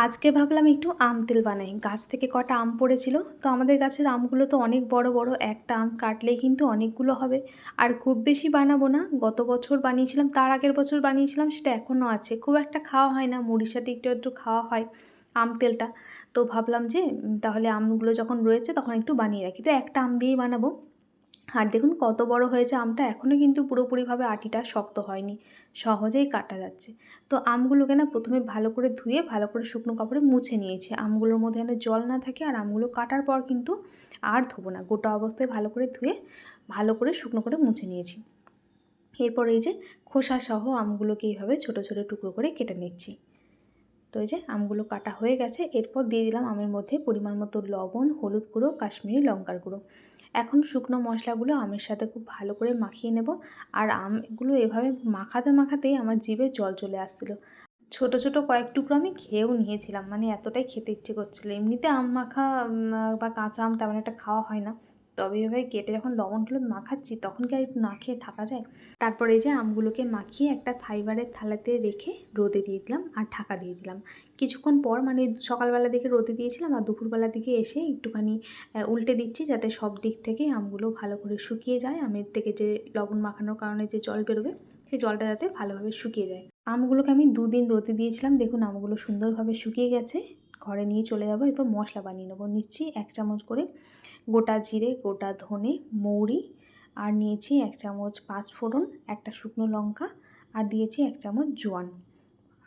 আজকে ভাবলাম একটু আম তেল বানাই। গাছ থেকে কটা আম পড়েছিল। তো আমাদের গাছের আমগুলো তো অনেক বড় বড়, একটা আম কাটলেই কিন্তু অনেকগুলো হবে। আর খুব বেশি বানাবো না। গত বছর বানিয়েছিলাম, তার আগের বছর বানিয়েছিলাম, সেটা এখনও আছে। খুব একটা খাওয়া হয় না, মুড়ির সাথে একটু একটু খাওয়া হয় আম তেলটা। তো ভাবলাম যে তাহলে আমগুলো যখন রয়েছে তখন একটু বানিয়ে রাখি। তো একটা আম দিয়েই বানাবো। আর দেখুন কত বড় হয়েছে আমটা, এখনও কিন্তু পুরোপুরিভাবে আটিটা শক্ত হয়নি, সহজেই কাটা যাচ্ছে। তো আমগুলোকে না প্রথমে ভালো করে ধুয়ে ভালো করে শুকনো কাপড়ে মুছে নিয়েছি, আমগুলোর মধ্যে যেন জল না থাকে। আর আমগুলো কাটার পর কিন্তু আর ধোবো না, গোটা অবস্থায় ভালো করে ধুয়ে ভালো করে শুকনো করে মুছে নিয়েছি। এরপর এই যে খোসা সহ আমগুলোকে এইভাবে ছোটো ছোটো টুকরো করে কেটে নিচ্ছি। তো এই যে আমগুলো কাটা হয়ে গেছে। এরপর দিয়ে দিলাম আমের মধ্যে পরিমাণ মতো লবণ, হলুদ গুঁড়ো, কাশ্মীরি লঙ্কার গুঁড়ো। এখন শুকনো মশলাগুলো আমের সাথে খুব ভালো করে মাখিয়ে নেব। আর আমগুলো এভাবে মাখাতে মাখাতেই আমার জিভে জল চলে আসছিল। ছোট ছোট কয়েক টুকরো আমি খেয়েও নিয়েছিলাম, মানে এতটাই খেতে ইচ্ছে করছিল। এমনিতে আম মাখা বা কাঁচা আম তেমন একটা খাওয়া হয় না, তবে এভাবে কেটে যখন লবণ হলুদ মাখাচ্ছি তখন কি আর একটু না খেয়ে থাকা যায়। তারপর এই যে আমগুলোকে মাখিয়ে একটা ফাইবারের থালাতে রেখে রোদে দিয়ে দিলাম আর ঢাকা দিয়ে দিলাম। কিছুক্ষণ পর, মানে সকালবেলা দিকে রোদে দিয়েছিলাম আর দুপুরবেলার দিকে এসে একটুখানি উল্টে দিচ্ছি, যাতে সব দিক থেকে আমগুলো ভালো করে শুকিয়ে যায়। আমের থেকে যে লবণ মাখানোর কারণে যে জল বেরোবে, সেই জলটা যাতে ভালোভাবে শুকিয়ে যায়। আমগুলোকে আমি 2 দিন রোদে দিয়েছিলাম। দেখুন আমগুলো সুন্দরভাবে শুকিয়ে গেছে। ঘরে নিয়ে চলে যাব। এরপর মশলা বানিয়ে নেব। নিচ্ছি 1 চামচ করে গোটা জিরে, গোটা ধনে, মৌরি, আর নিয়েছি 1 চামচ 5 ফোড়ন, একটা শুকনো লঙ্কা, আর দিয়েছি 1 চামচ জোয়ান।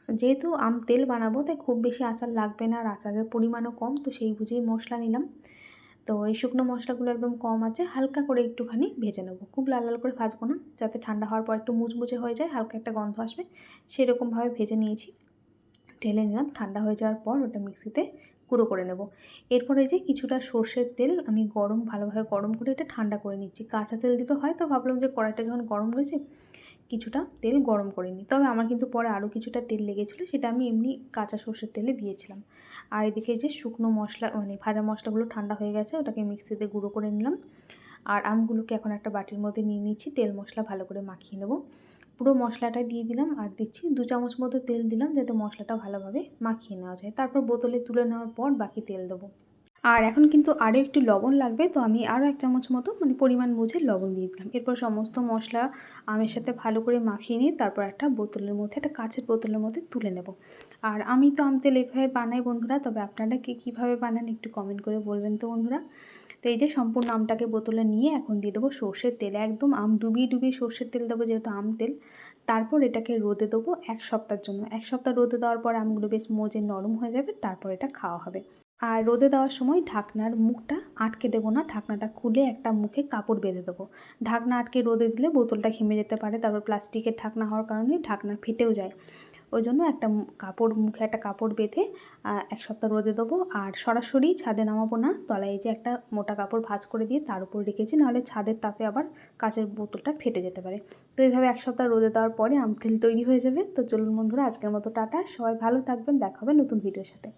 যেহেতু আম তেল বানাবো তাই খুব বেশি আচার লাগবে না, আর আচারের পরিমাণও কম, তো সেই বুঝেই মশলা নিলাম। তো এই শুকনো মশলাগুলো একদম কম আছে, হালকা করে একটুখানি ভেজে নেবো। খুব লাল লাল করে ভাজবো না, যাতে ঠান্ডা হওয়ার পর একটু মুচমুচে হয়ে যায়, হালকা একটা গন্ধ আসবে, সেরকমভাবে ভেজে নিয়েছি। ঢেলে নিলাম। ঠান্ডা হয়ে যাওয়ার পর ওটা মিক্সিতে গুঁড়ো করে নেব। এরপরে যে কিছুটা সর্ষের তেল আমি ভালোভাবে গরম করে এটা ঠান্ডা করে নিচ্ছি। কাঁচা তেল দিতে হয়, তো ভাবলাম যে কড়াইটা যখন গরম রয়েছে কিছুটা তেল গরম করে নিই। তবে আমার কিন্তু পরে আরও কিছুটা তেল লেগেছিলো, সেটা আমি এমনি কাঁচা সর্ষের তেলে দিয়েছিলাম। আর এদিকে যে শুকনো মশলা, মানে ভাজা মশলাগুলো ঠান্ডা হয়ে গেছে, ওটাকে মিক্সিতে গুঁড়ো করে নিলাম। আর আমগুলোকে এখন একটা বাটির মধ্যে নিয়ে নিচ্ছি। তেল মশলা ভালো করে মাখিয়ে নেব। পুরো মশলাটা দিয়ে দিলাম আর দিচ্ছি 2 চামচ মতো তেল দিলাম, যাতে মশলাটা ভালোভাবে মাখিয়ে নেওয়া যায়। তারপর বোতলে তুলে নেওয়ার পর বাকি তেল দেবো। আর এখন কিন্তু আরও একটু লবণ লাগবে, তো আমি আরও 1 চামচ মতো, মানে পরিমাণ বুঝে লবণ দিয়ে দিলাম। এরপর সমস্ত মশলা আমের সাথে ভালো করে মাখিয়ে নিয়ে তারপর একটা বোতলের মধ্যে, একটা কাঁচের বোতলের মধ্যে তুলে নেব। আর আমি তো আম তেল এভাবে বানাই বন্ধুরা, তবে আপনারা কীভাবে বানান একটু কমেন্ট করে বলবেন তো বন্ধুরা। তো এই যে সম্পূর্ণ আমটাকে বোতলে নিয়ে এখন দিয়ে দেবো সর্ষের তেল, একদম আম ডুবিয়ে ডুবিয়ে সর্ষের তেল দেবো, যেহেতু আম তেল। তারপর এটাকে রোদে দেবো 1 সপ্তাহের জন্য। 1 সপ্তাহ রোদে দেওয়ার পর আমগুলো বেশ মজে নরম হয়ে যাবে, তারপর এটা খাওয়া হবে। আর রোদে দেওয়ার সময় ঢাকনার মুখটা আটকে দেবো না, ঢাকনাটা খুলে একটা মুখে কাপড় বেঁধে দেবো। ঢাকনা আটকে রোদে দিলে বোতলটা ঘেমে যেতে পারে, তারপর প্লাস্টিকের ঢাকনা হওয়ার কারণে ঢাকনা ফেটেও যায়। ওই জন্য একটা মুখে একটা কাপড় বেঁধে 1 সপ্তাহ রোদে দেবো। আর সরাসরি ছাদে নামাবো না, তলায় এই যে একটা মোটা কাপড় ভাঁজ করে দিয়ে তার উপর রেখেছি, নাহলে ছাদের তাপে আবার কাচের বোতলটা ফেটে যেতে পারে। তো এইভাবে 1 সপ্তাহ রোদে দেওয়ার পরে আম তেল তৈরি হয়ে যাবে। তো চলুন বন্ধুরা, আজকের মতো টাটা। সবাই ভালো থাকবেন, দেখা হবে নতুন ভিডিওর সাথে।